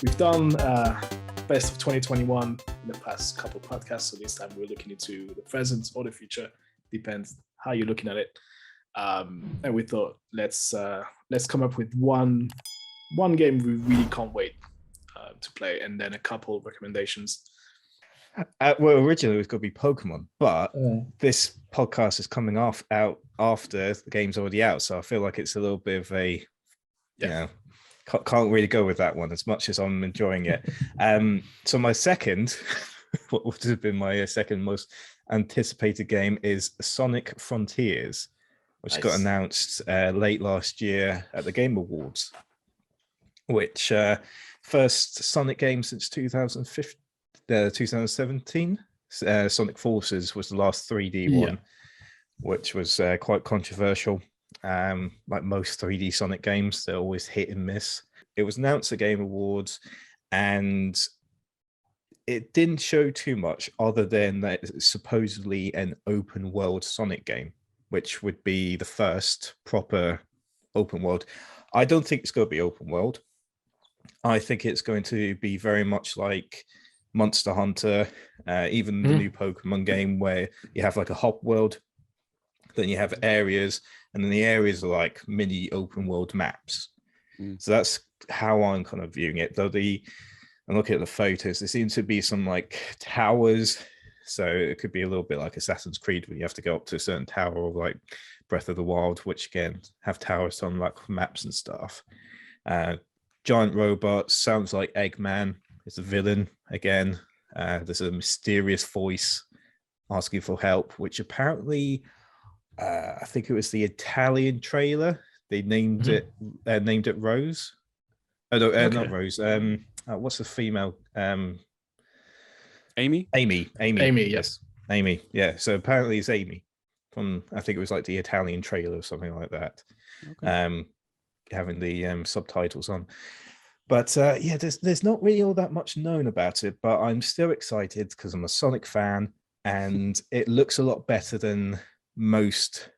We've done best of 2021 in the past couple of podcasts, so this time we're looking into the present or the future. Depends how you're looking at it. And we thought let's come up with one game we really can't wait to play, and then a couple of recommendations. Well, originally it was going to be Pokemon, but this podcast is coming out after the game's already out, so I feel like it's a little bit of a, can't really go with that one as much as I'm enjoying it. So my second, what would have been my second most anticipated game is Sonic Frontiers, which got announced late last year at the Game Awards, which first Sonic game since 2017. Sonic Forces was the last 3D one, which was quite controversial. Like most 3D Sonic games, they're always hit and miss. It was announced at Game Awards, and it didn't show too much other than that it's supposedly an open world Sonic game, which would be the first proper open world. I don't think it's going to be open world. I think it's going to be very much like Monster Hunter, even the new Pokemon game, where you have like a hub world, then you have areas, and then the areas are like mini open world maps. So that's how I'm kind of viewing it. Though I'm looking at the photos, there seems to be some like towers, so it could be a little bit like Assassin's Creed, where you have to go up to a certain tower, or like Breath of the Wild, which again have towers on like maps and stuff. Giant robots, sounds like Eggman is a villain again. There's a mysterious voice asking for help, which apparently I think it was the Italian trailer. They named it Rose. Oh no, not Rose. What's the female? Amy. Amy, yes. Amy. Yeah. So apparently it's Amy from, I think it was like the Italian trailer or something like that. Okay. Having the subtitles on. But there's not really all that much known about it, but I'm still excited because I'm a Sonic fan, and it looks a lot better than most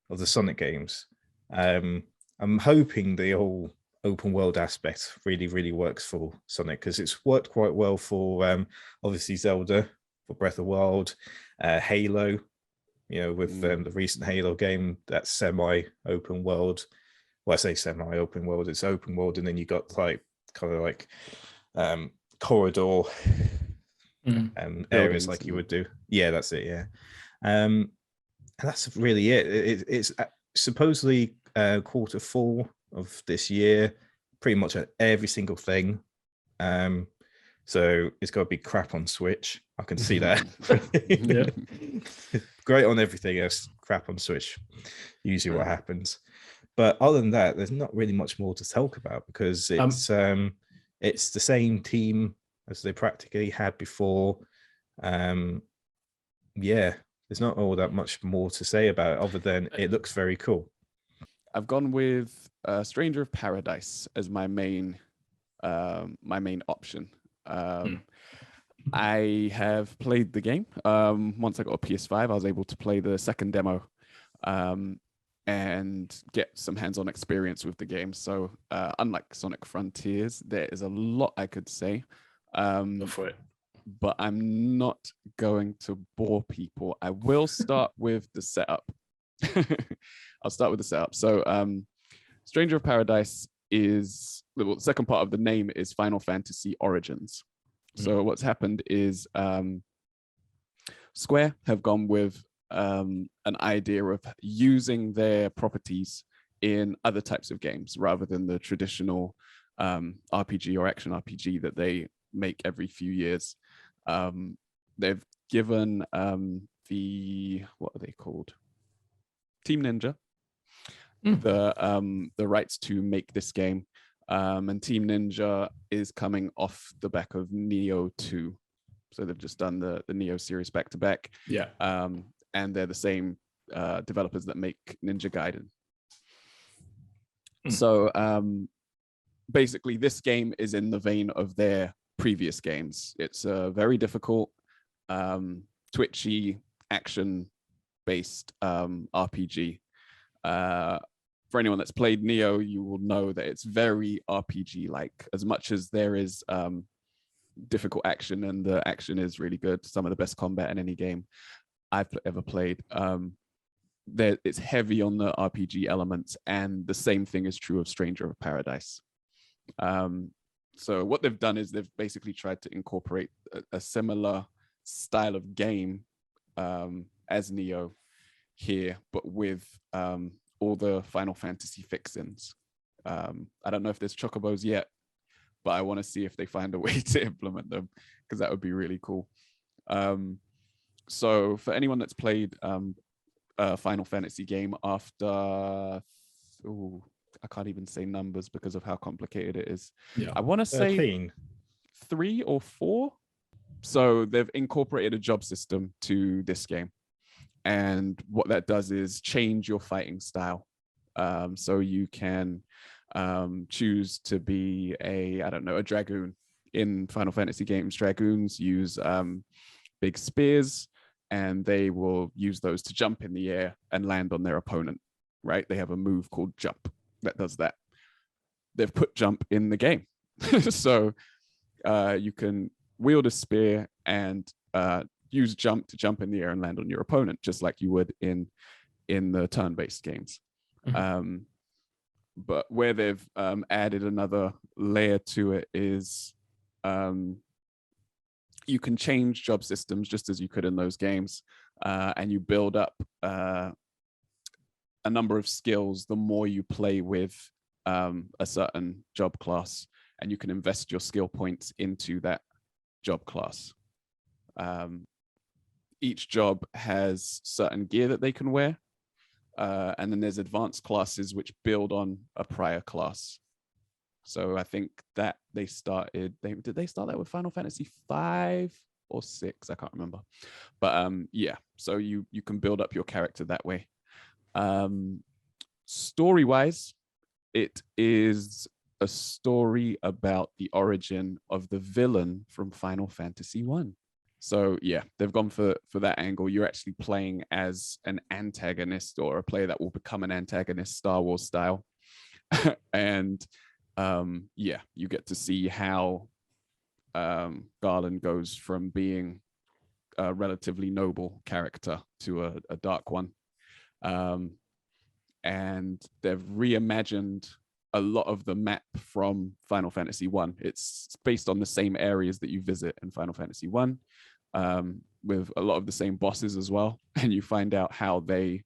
of the Sonic games. I'm hoping the whole open world aspect really works for Sonic, because it's worked quite well for obviously Zelda, for Breath of the Wild, Halo, with the recent Halo game, that's semi-open world. Well, I say semi-open world, it's open world, and then you got like kind of like corridor areas like you would do. Yeah, that's it. Yeah. And that's really it. It's supposedly Q4 of this year, pretty much at every single thing. So it's got to be crap on Switch. I can see that. Great on everything else, crap on Switch. Usually what happens. But other than that, there's not really much more to talk about, because it's the same team as they practically had before. There's not all that much more to say about it, other than it looks very cool. I've gone with Stranger of Paradise as my main option. I have played the game. Once I got a PS5, I was able to play the second demo and get some hands-on experience with the game. So unlike Sonic Frontiers, there is a lot I could say. Go for it. But I'm not going to bore people. I will start with the setup. I'll start with the setup. So Stranger of Paradise is, the second part of the name is Final Fantasy Origins. So what's happened is Square have gone with an idea of using their properties in other types of games rather than the traditional RPG or action RPG that they make every few years. They've given what are they called? Team Ninja the rights to make this game. And Team Ninja is coming off the back of Neo 2. So they've just done the Neo series back to back. Yeah. And they're the same developers that make Ninja Gaiden. So basically, this game is in the vein of their previous games. It's a very difficult, twitchy, action-based RPG. for anyone that's played Neo, you will know that it's very RPG like. As much as there is difficult action, and the action is really good, some of the best combat in any game I've ever played. It's heavy on the RPG elements, and the same thing is true of Stranger of Paradise. So what they've done is they've basically tried to incorporate a similar style of game as Neo here, but with all the Final Fantasy fixins. I don't know if there's chocobos yet, but I want to see if they find a way to implement them, because that would be really cool. So for anyone that's played a Final Fantasy game after, I can't even say numbers because of how complicated it is. Yeah. I want to say 13. 3 or 4. So they've incorporated a job system to this game. And what that does is change your fighting style. So you can choose to be a dragoon. In Final Fantasy games, dragoons use big spears, and they will use those to jump in the air and land on their opponent, right? They have a move called jump that does that. They've put jump in the game. So you can wield a spear and use jump to jump in the air and land on your opponent, just like you would in the turn-based games. Mhm. But where they've added another layer to it is you can change job systems just as you could in those games, and you build up a number of skills the more you play with a certain job class, and you can invest your skill points into that job class. Each job has certain gear that they can wear, and then there's advanced classes which build on a prior class. So I think that they start that with Final Fantasy 5 or 6? I can't remember. But yeah, so you can build up your character that way. Story-wise, it is a story about the origin of the villain from Final Fantasy 1. So yeah, they've gone for that angle. You're actually playing as an antagonist, or a player that will become an antagonist, Star Wars style. And yeah, you get to see how Garland goes from being a relatively noble character to a dark one. And they've reimagined a lot of the map from Final Fantasy 1. It's based on the same areas that you visit in Final Fantasy 1, with a lot of the same bosses as well. And you find out how they're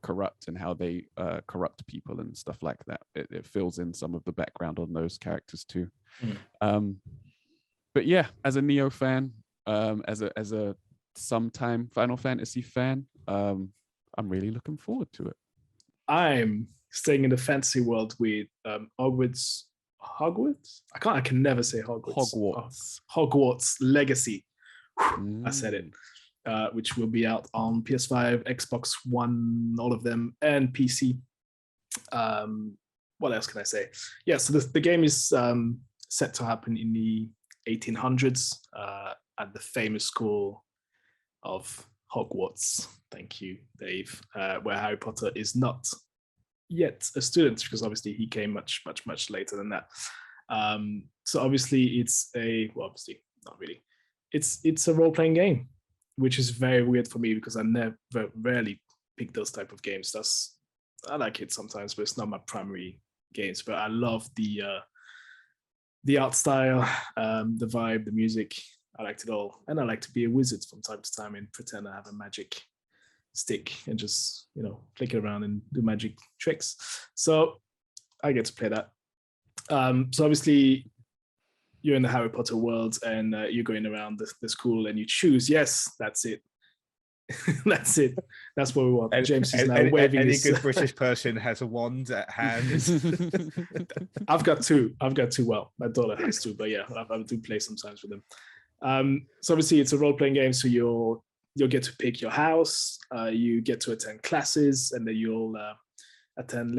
corrupt and how they corrupt people and stuff like that. It fills in some of the background on those characters too. But yeah, as a Neo fan, as a sometime Final Fantasy fan, I'm really looking forward to it. I'm staying in the fantasy world with Hogwarts. I can never say Hogwarts. Hogwarts Legacy. I said it. Which will be out on PS5, Xbox One, all of them, and PC. What else can I say? Yeah, so the game is set to happen in the 1800s at the famous school of Hogwarts. Thank you, Dave. Where Harry Potter is not yet a student, because obviously he came much later than that. So obviously obviously not really. It's a role-playing game, which is very weird for me because I rarely pick those type of games. I like it sometimes, but it's not my primary games. But I love the art style, the vibe, the music. I liked it all, and I like to be a wizard from time to time and pretend I have a magic stick and just flick it around and do magic tricks. So I get to play that. So obviously you're in the Harry Potter world, and you're going around the school, and you choose. Yes, that's it. That's it. That's what we want. James is now waving. Any good British person has a wand at hand. I've got two. Well, my daughter has two, but yeah, I do play sometimes with them. So obviously it's a role-playing game, so you'll get to pick your house, you get to attend classes, and then you'll attend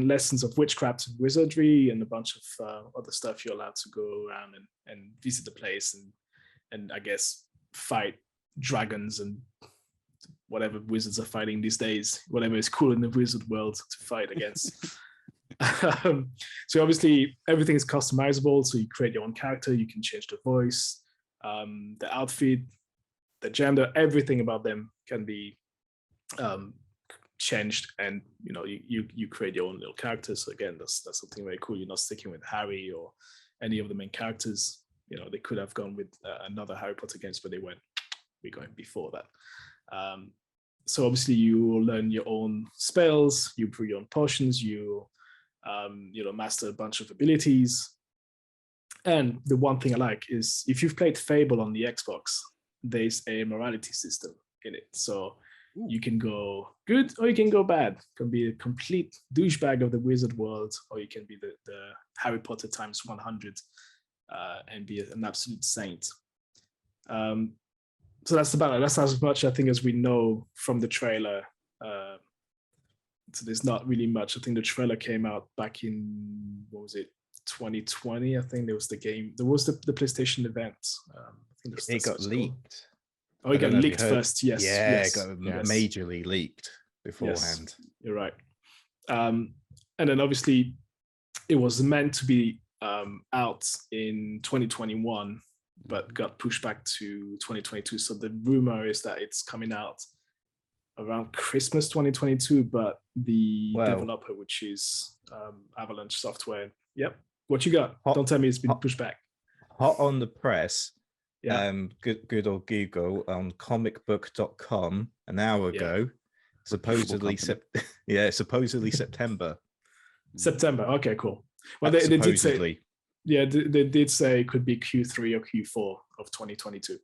lessons of witchcraft and wizardry and a bunch of other stuff. You're allowed to go around and visit the place and I guess fight dragons and whatever wizards are fighting these days, whatever is cool in the wizard world to fight against. So obviously everything is customizable. So you create your own character, you can change the voice, the outfit, the gender, everything about them can be changed, and you create your own little characters. So again, that's something very cool. You're not sticking with Harry or any of the main characters. They could have gone with another Harry Potter games, but they went, we're going before that. So obviously you will learn your own spells, you brew your own potions, you master a bunch of abilities. And the one thing I like is, if you've played Fable on the Xbox, there's a morality system in it. So you can go good or you can go bad. You can be a complete douchebag of the wizard world, or you can be the Harry Potter times 100 and be an absolute saint. So that's about it. That's as much, I think, as we know from the trailer. So there's not really much. I think the trailer came out back in, 2020. I think there was the game. There was the PlayStation event. I think it got leaked. Oh, it got leaked first. Yes. Yeah, yes, it got yes. majorly leaked beforehand. Yes, you're right. And then obviously it was meant to be out in 2021, but got pushed back to 2022. So the rumor is that it's coming out around Christmas 2022, but the developer, which is Avalanche Software. Yep. What you got? Don't tell me it's been pushed back. Hot on the press. Yeah. Good old Google on comicbook.com an hour ago. Supposedly September. September. Okay, cool. Well, they did say, they did say it could be Q3 or Q4 of 2022.